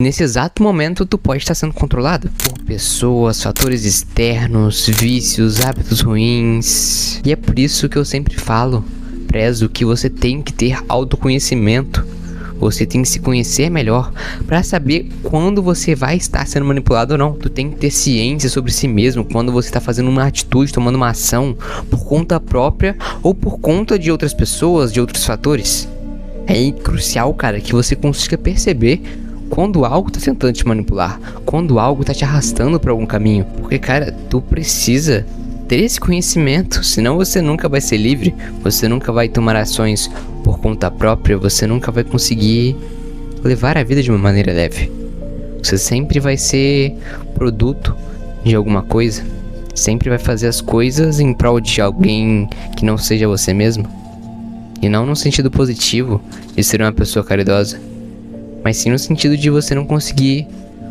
Nesse exato momento, tu pode estar sendo controlado por pessoas, fatores externos, vícios, hábitos ruins. E é por isso que eu sempre prezo que você tem que ter autoconhecimento. Você tem que se conhecer melhor para saber quando você vai estar sendo manipulado ou não. Tu tem que ter ciência sobre si mesmo quando você está fazendo uma atitude, tomando uma ação por conta própria ou por conta de outras pessoas, de outros fatores. É crucial, cara, que você consiga perceber quando algo tá tentando te manipular, quando algo tá te arrastando para algum caminho. Porque, cara, tu precisa ter esse conhecimento, senão você nunca vai ser livre, você nunca vai tomar ações por conta própria, você nunca vai conseguir levar a vida de uma maneira leve. Você sempre vai ser produto de alguma coisa, sempre vai fazer as coisas em prol de alguém que não seja você mesmo. E não no sentido positivo de ser uma pessoa caridosa, mas sim no sentido de você não conseguir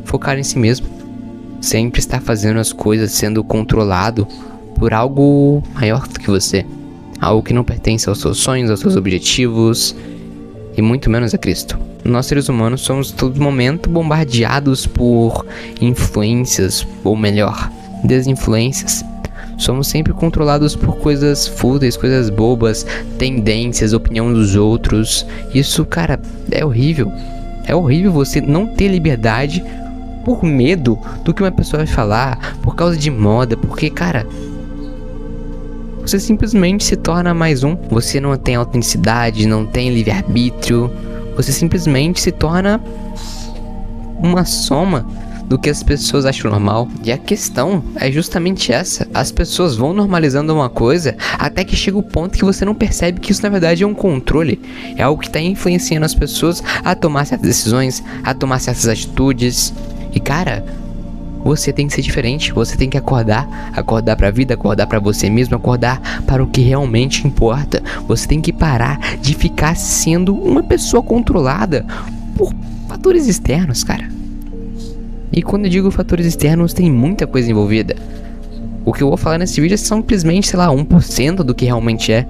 focar em si mesmo. Sempre estar fazendo as coisas sendo controlado por algo maior do que você. Algo que não pertence aos seus sonhos, aos seus objetivos e muito menos a Cristo. Nós seres humanos somos todo momento bombardeados por influências, ou melhor, desinfluências. Somos sempre controlados por coisas fúteis, coisas bobas, tendências, opinião dos outros. Isso, cara, é horrível. É horrível você não ter liberdade por medo do que uma pessoa vai falar, por causa de moda, porque, cara, você simplesmente se torna mais um. Você não tem autenticidade, não tem livre-arbítrio. Você simplesmente se torna uma soma do que as pessoas acham normal. E a questão é justamente essa. As pessoas vão normalizando uma coisa até que chega o ponto que você não percebe que isso na verdade é um controle. É algo que está influenciando as pessoas a tomar certas decisões, a tomar certas atitudes. E, cara, você tem que ser diferente. Você tem que acordar pra vida, acordar pra você mesmo, acordar para o que realmente importa. Você tem que parar de ficar sendo uma pessoa controlada por fatores externos, cara. E quando eu digo fatores externos, tem muita coisa envolvida. O que eu vou falar nesse vídeo é simplesmente, 1% do que realmente é.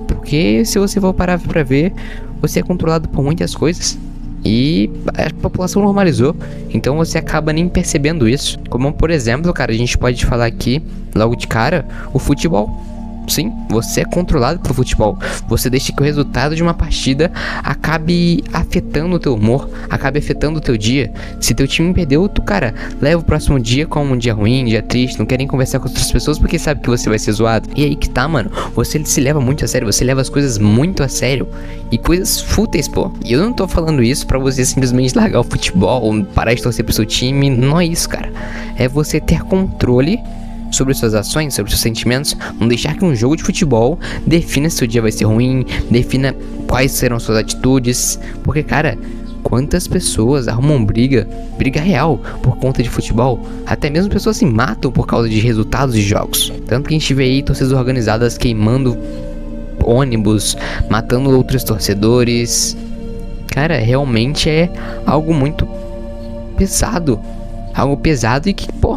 Porque se você for parar pra ver, você é controlado por muitas coisas. E a população normalizou. Então você acaba nem percebendo isso. Como, por exemplo, cara, a gente pode falar aqui, logo de cara, o futebol. Sim, você é controlado pelo futebol. Você deixa que o resultado de uma partida acabe afetando o teu humor, acabe afetando o teu dia. Se teu time perdeu, tu, cara, leva o próximo dia como um dia ruim, um dia triste, não quer nem conversar com outras pessoas porque sabe que você vai ser zoado. E aí que tá, mano, você se leva muito a sério, você leva as coisas muito a sério. E coisas fúteis, pô. E eu não tô falando isso pra você simplesmente largar o futebol ou parar de torcer pro seu time. Não é isso, cara. É você ter controle sobre suas ações, sobre seus sentimentos. Não deixar que um jogo de futebol defina se seu dia vai ser ruim, defina quais serão suas atitudes. Porque, cara, quantas pessoas arrumam briga real por conta de futebol? Até mesmo pessoas se matam por causa de resultados de jogos. Tanto que a gente vê aí torcidas organizadas queimando ônibus, matando outros torcedores. Cara, realmente é algo muito pesado. Algo pesado e que, pô,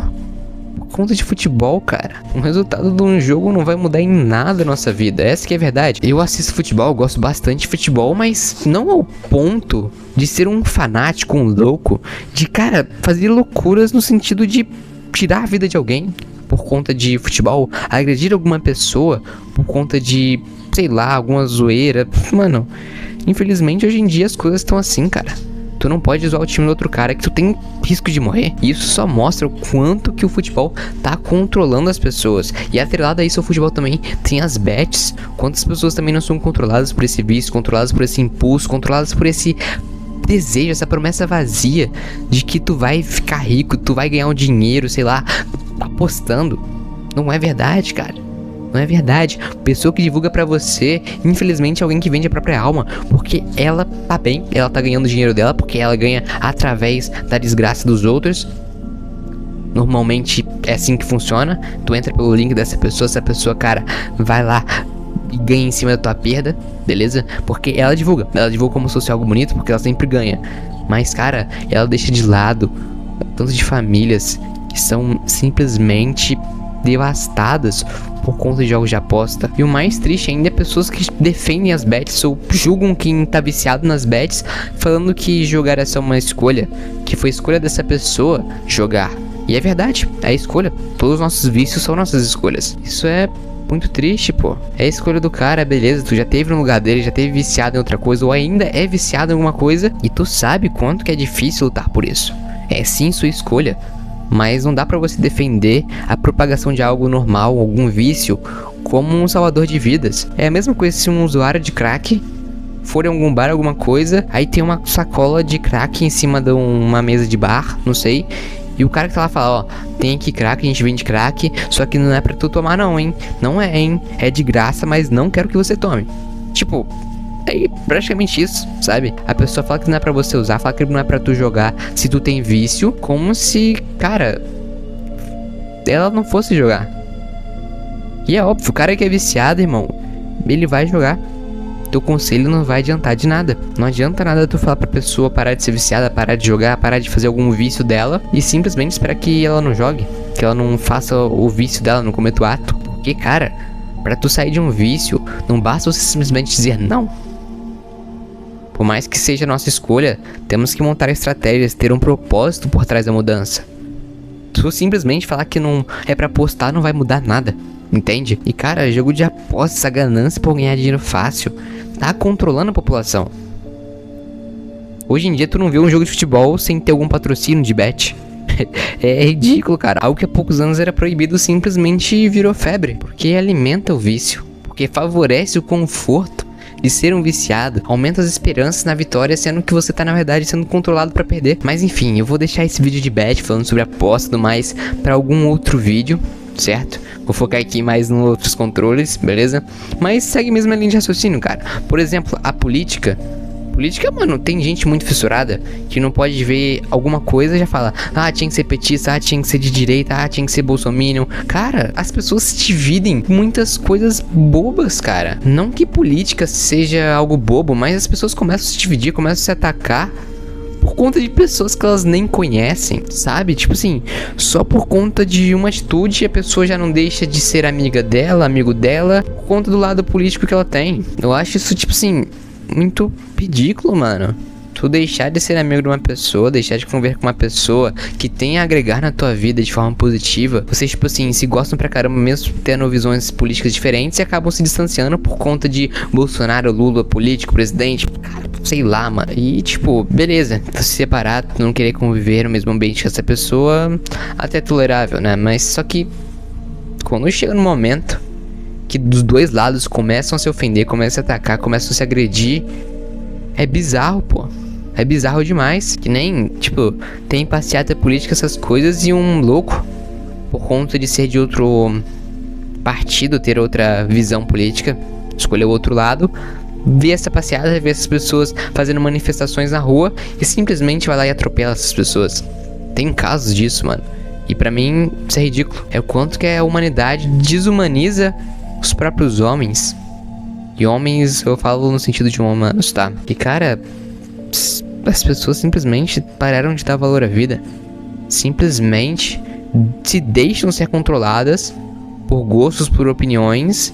conta de futebol, cara. O resultado de um jogo não vai mudar em nada a nossa vida. Essa que é a verdade. Eu assisto futebol, eu gosto bastante de futebol, mas não ao ponto de ser um fanático, um louco, de, cara, fazer loucuras no sentido de tirar a vida de alguém por conta de futebol, agredir alguma pessoa por conta de, sei lá, alguma zoeira. Mano, infelizmente hoje em dia as coisas estão assim, cara. Tu não pode zoar o time do outro cara que tu tem risco de morrer. E isso só mostra o quanto que o futebol tá controlando as pessoas. E atrelado a isso, o futebol também tem as bets. Quantas pessoas também não são controladas por esse vício, controladas por esse impulso, controladas por esse desejo, essa promessa vazia de que tu vai ficar rico, tu vai ganhar um dinheiro, sei lá, apostando. Não é verdade, cara. Não é verdade. Pessoa que divulga pra você, infelizmente, é alguém que vende a própria alma. Porque ela tá bem, ela tá ganhando o dinheiro dela, porque ela ganha através da desgraça dos outros. Normalmente é assim que funciona. Tu entra pelo link dessa pessoa, essa pessoa, cara, vai lá e ganha em cima da tua perda, beleza? Porque ela divulga como se fosse algo bonito, porque ela sempre ganha. Mas, cara, ela deixa de lado tanto de famílias que são simplesmente devastadas por conta de jogos de aposta. E o mais triste ainda é pessoas que defendem as bets ou julgam quem tá viciado nas bets, falando que jogar é só uma escolha, que foi escolha dessa pessoa jogar. E é verdade, é a escolha. Todos os nossos vícios são nossas escolhas. Isso é muito triste, pô. É a escolha do cara, beleza. Tu já teve no lugar dele, já teve viciado em outra coisa, ou ainda é viciado em alguma coisa, e tu sabe quanto que é difícil lutar por isso. É sim sua escolha, mas não dá pra você defender a propagação de algo normal, algum vício, como um salvador de vidas. É a mesma coisa se um usuário de crack for em algum bar, alguma coisa, aí tem uma sacola de crack em cima de uma mesa de bar, não sei, e o cara que tá lá fala, ó, tem aqui crack, a gente vende crack, só que não é pra tu tomar não, hein? Não é, hein? É de graça, mas não quero que você tome. Tipo, é praticamente isso, sabe? A pessoa fala que não é pra você usar, fala que não é pra tu jogar se tu tem vício, como se, cara, ela não fosse jogar. E é óbvio, o cara que é viciado, irmão, ele vai jogar. Teu conselho não vai adiantar de nada. Não adianta nada tu falar pra pessoa parar de ser viciada, parar de jogar, parar de fazer algum vício dela e simplesmente esperar que ela não jogue, que ela não faça o vício dela, não cometa o ato. Porque, cara, pra tu sair de um vício, não basta você simplesmente dizer não. Por mais que seja a nossa escolha, temos que montar estratégias, ter um propósito por trás da mudança. Tu simplesmente falar que não é pra apostar não vai mudar nada, entende? E cara, jogo de aposta, essa ganância por ganhar dinheiro fácil, tá controlando a população. Hoje em dia tu não vê um jogo de futebol sem ter algum patrocínio de bet. É ridículo, cara. Algo que há poucos anos era proibido simplesmente virou febre, porque alimenta o vício, porque favorece o conforto de ser um viciado, aumenta as esperanças na vitória, sendo que você tá na verdade sendo controlado pra perder. Mas enfim, eu vou deixar esse vídeo de bet falando sobre aposta e tudo mais pra algum outro vídeo, certo? Vou focar aqui mais nos outros controles, beleza? Mas segue mesmo a linha de raciocínio, cara. Por exemplo, a política, mano, tem gente muito fissurada que não pode ver alguma coisa e já fala, ah, tinha que ser petista, ah, tinha que ser de direita, ah, tinha que ser bolsominion. Cara, as pessoas se dividem em muitas coisas bobas, cara. Não que política seja algo bobo, mas as pessoas começam a se dividir, começam a se atacar por conta de pessoas que elas nem conhecem, sabe? Tipo assim, só por conta de uma atitude a pessoa já não deixa de ser amiga dela, amigo dela, por conta do lado político que ela tem. Eu acho isso, tipo assim, muito ridículo, mano. Tu deixar de ser amigo de uma pessoa, deixar de conviver com uma pessoa que tem a agregar na tua vida de forma positiva. Vocês, tipo assim, se gostam pra caramba, mesmo tendo visões políticas diferentes, e acabam se distanciando por conta de Bolsonaro, Lula, político, presidente, cara, sei lá, mano. E, tipo, beleza, se separar, tu não querer conviver no mesmo ambiente que essa pessoa, até é tolerável, né? Mas só que quando chega no momento que dos dois lados começam a se ofender, começam a atacar, começam a se agredir, é bizarro, pô. É bizarro demais. Que nem, tipo, tem passeata política, essas coisas, e um louco, por conta de ser de outro partido, ter outra visão política, escolher o outro lado, vê essa passeata, vê essas pessoas fazendo manifestações na rua e simplesmente vai lá e atropela essas pessoas. Tem casos disso, mano. E pra mim, isso é ridículo. É o quanto que a humanidade desumaniza os próprios homens. E homens, eu falo no sentido de humanos, tá? E cara, as pessoas simplesmente pararam de dar valor à vida. Simplesmente se deixam ser controladas por gostos, por opiniões,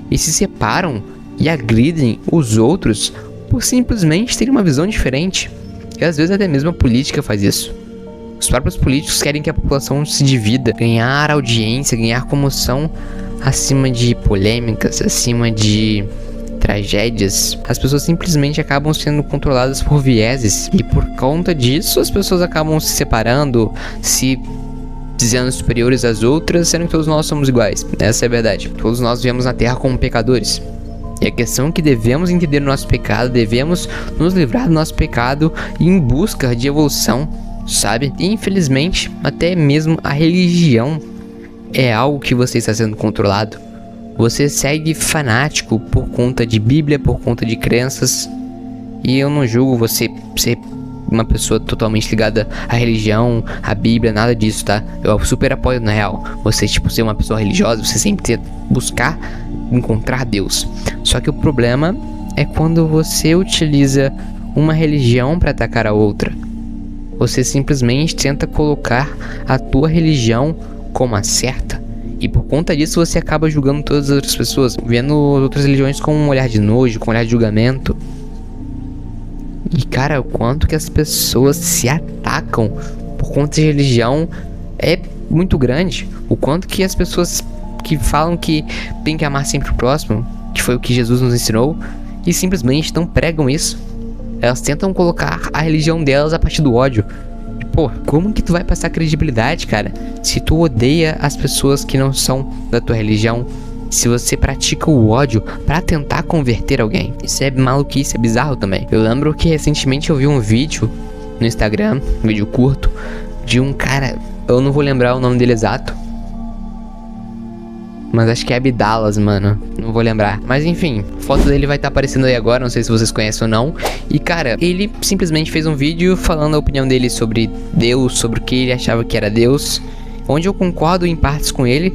e se separam e agridem os outros por simplesmente terem uma visão diferente. E às vezes até mesmo a política faz isso. Os próprios políticos querem que a população se divida, ganhar audiência, ganhar comoção acima de polêmicas, acima de tragédias. As pessoas simplesmente acabam sendo controladas por vieses, e por conta disso as pessoas acabam se separando, se dizendo superiores às outras, sendo que todos nós somos iguais. Essa é a verdade. Todos nós viemos na Terra como pecadores. E a questão é que devemos entender o nosso pecado, devemos nos livrar do nosso pecado e em busca de evolução, sabe? E infelizmente, até mesmo a religião é algo que você está sendo controlado. Você segue fanático por conta de Bíblia, por conta de crenças. E eu não julgo você ser uma pessoa totalmente ligada à religião, à Bíblia, nada disso, tá? Eu super apoio, na real, você, tipo, ser uma pessoa religiosa, você sempre ter, buscar encontrar Deus. Só que o problema é quando você utiliza uma religião para atacar a outra. Você simplesmente tenta colocar a tua religião como a certa, E por conta disso você acaba julgando todas as outras pessoas, vendo outras religiões com um olhar de nojo, com um olhar de julgamento. E cara, o quanto que as pessoas se atacam por conta de religião é muito grande. O quanto que as pessoas que falam que tem que amar sempre o próximo, que foi o que Jesus nos ensinou, e simplesmente não pregam isso. Elas tentam colocar a religião delas a partir do ódio. Pô, como que tu vai passar credibilidade, cara, se tu odeia as pessoas que não são da tua religião? Se você pratica o ódio pra tentar converter alguém? Isso é maluquice, é bizarro também. Eu lembro que recentemente eu vi um vídeo no Instagram, um vídeo curto, de um cara, eu não vou lembrar o nome dele exato, mas acho que é Abdalas, mano. Não vou lembrar. Mas enfim, a foto dele vai estar aparecendo aí agora. Não sei se vocês conhecem ou não. E cara, ele simplesmente fez um vídeo falando a opinião dele sobre Deus, sobre o que ele achava que era Deus, onde eu concordo em partes com ele,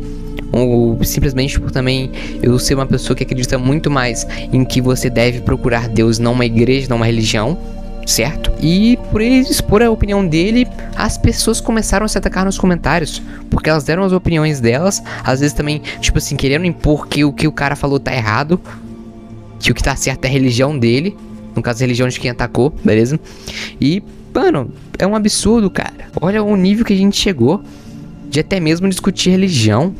ou simplesmente por também eu ser uma pessoa que acredita muito mais em que você deve procurar Deus, não uma igreja, não uma religião, certo? E por ele expor a opinião dele, as pessoas começaram a se atacar nos comentários, porque elas deram as opiniões delas, às vezes também, tipo assim, querendo impor que o que o cara falou tá errado, que o que tá certo é a religião dele, no caso a religião de quem atacou, beleza? E, mano, é um absurdo, cara. Olha o nível que a gente chegou de até mesmo discutir religião,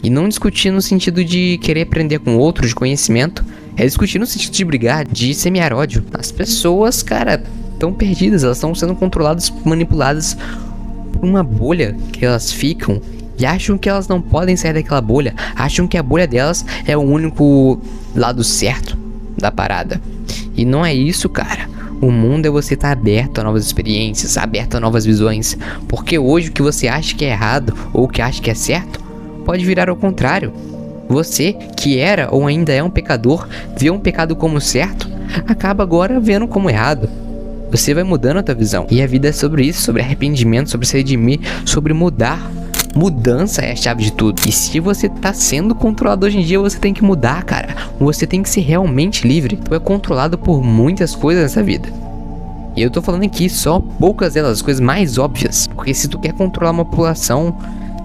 e não discutir no sentido de querer aprender com outro, de conhecimento. É discutir no sentido de brigar, de semear ódio. As pessoas, cara, estão perdidas. Elas estão sendo controladas, manipuladas por uma bolha que elas ficam. E acham que elas não podem sair daquela bolha. Acham que a bolha delas é o único lado certo da parada. E não é isso, cara. O mundo é você estar aberto a novas experiências, aberto a novas visões. Porque hoje o que você acha que é errado, ou o que acha que é certo, pode virar ao contrário. Você, que era ou ainda é um pecador, vê um pecado como certo, acaba agora vendo como errado. Você vai mudando a tua visão. E a vida é sobre isso, sobre arrependimento, sobre se redimir, sobre mudar. Mudança é a chave de tudo. E se você tá sendo controlado hoje em dia, você tem que mudar, cara. Você tem que ser realmente livre. Tu é controlado por muitas coisas nessa vida. E eu tô falando aqui só poucas delas, as coisas mais óbvias. Porque se tu quer controlar uma população,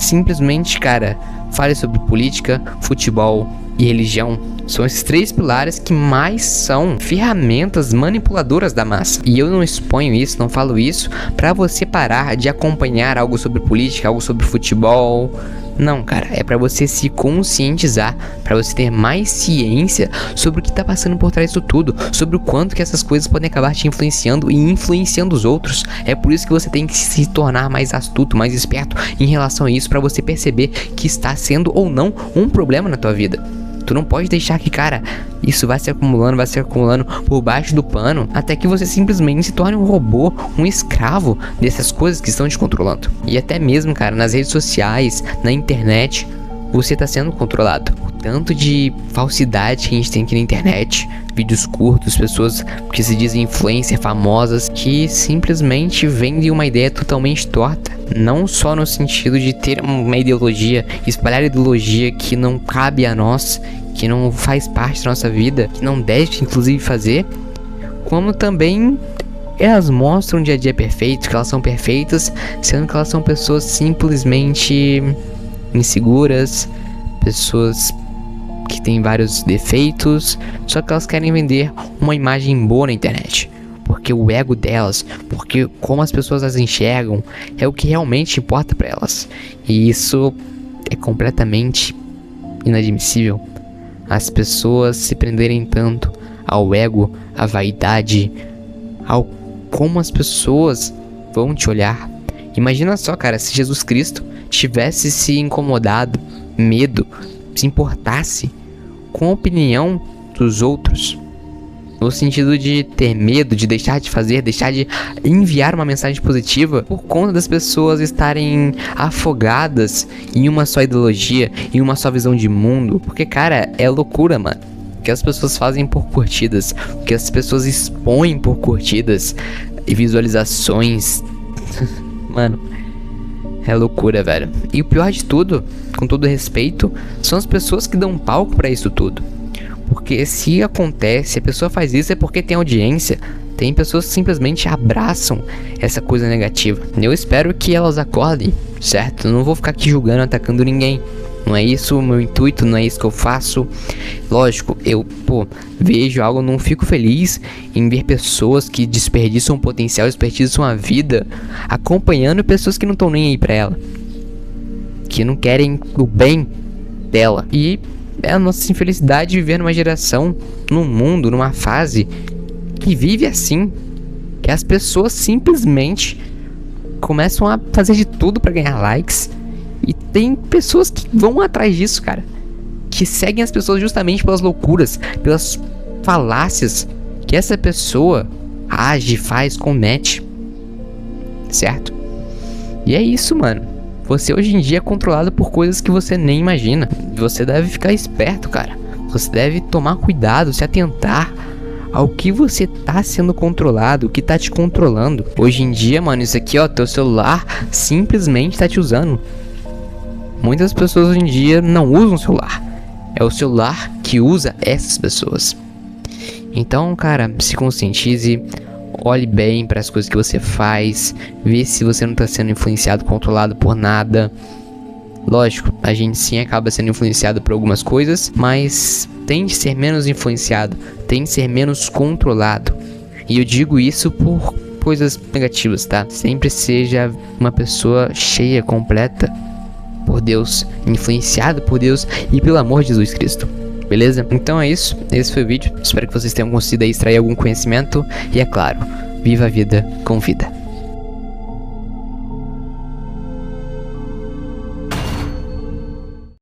simplesmente, cara, fale sobre política, futebol e religião. São esses três pilares que mais são ferramentas manipuladoras da massa. E eu não exponho isso, não falo isso pra você parar de acompanhar algo sobre política, algo sobre futebol. Não, cara, é pra você se conscientizar, pra você ter mais ciência sobre o que tá passando por trás disso tudo, sobre o quanto que essas coisas podem acabar te influenciando e influenciando os outros. É por isso que você tem que se tornar mais astuto, mais esperto em relação a isso, pra você perceber que está sendo ou não um problema na tua vida. Tu não pode deixar que, cara, isso vai se acumulando por baixo do pano, até que você simplesmente se torne um robô, um escravo dessas coisas que estão te controlando. E até mesmo, cara, nas redes sociais, na internet, você tá sendo controlado. O tanto de falsidade que a gente tem aqui na internet, vídeos curtos, pessoas que se dizem influencer famosas, que simplesmente vendem uma ideia totalmente torta. Não só no sentido de ter uma ideologia, espalhar ideologia que não cabe a nós, que não faz parte da nossa vida, que não deve inclusive fazer, como também elas mostram um dia a dia perfeito, que elas são perfeitas, sendo que elas são pessoas simplesmente inseguras, pessoas que têm vários defeitos, só que elas querem vender uma imagem boa na internet. Porque o ego delas, porque como as pessoas as enxergam, é o que realmente importa pra elas. E isso é completamente inadmissível. As pessoas se prenderem tanto ao ego, à vaidade, ao como as pessoas vão te olhar. Imagina só, cara, se Jesus Cristo tivesse se incomodado, medo, se importasse com a opinião dos outros, no sentido de ter medo, de deixar de fazer, deixar de enviar uma mensagem positiva por conta das pessoas estarem afogadas em uma só ideologia, em uma só visão de mundo. Porque, cara, é loucura, mano. O que as pessoas fazem por curtidas, o que as pessoas expõem por curtidas e visualizações. Mano, é loucura, velho. E o pior de tudo, com todo respeito, são as pessoas que dão palco pra isso tudo. Porque se acontece, a pessoa faz isso é porque tem audiência. Tem pessoas que simplesmente abraçam essa coisa negativa. Eu espero que elas acordem, certo? Eu não vou ficar aqui julgando, atacando ninguém. Não é isso o meu intuito, não é isso que eu faço. Lógico, eu, vejo algo, não fico feliz em ver pessoas que desperdiçam potencial, desperdiçam a vida, acompanhando pessoas que não estão nem aí pra ela, que não querem o bem dela. E é a nossa infelicidade viver numa geração, num mundo, numa fase que vive assim, que as pessoas simplesmente começam a fazer de tudo pra ganhar likes. E tem pessoas que vão atrás disso, cara, que seguem as pessoas justamente pelas loucuras, pelas falácias que essa pessoa age, faz, comete, certo? E é isso, mano. Você hoje em dia é controlado por coisas que você nem imagina. Você deve ficar esperto, cara. Você deve tomar cuidado, se atentar ao que você tá sendo controlado, o que tá te controlando. Hoje em dia, mano, isso aqui, ó, teu celular simplesmente tá te usando. Muitas pessoas hoje em dia não usam o celular. É o celular que usa essas pessoas. Então, cara, se conscientize, olhe bem para as coisas que você faz, vê se você não está sendo influenciado, controlado por nada. Lógico, a gente sim acaba sendo influenciado por algumas coisas, mas tente ser menos influenciado, tente ser menos controlado. E eu digo isso por coisas negativas, tá? Sempre seja uma pessoa cheia, completa por Deus, influenciado por Deus e pelo amor de Jesus Cristo. Beleza? Então é isso, esse foi o vídeo. Espero que vocês tenham conseguido aí extrair algum conhecimento. E é claro, viva a vida com vida.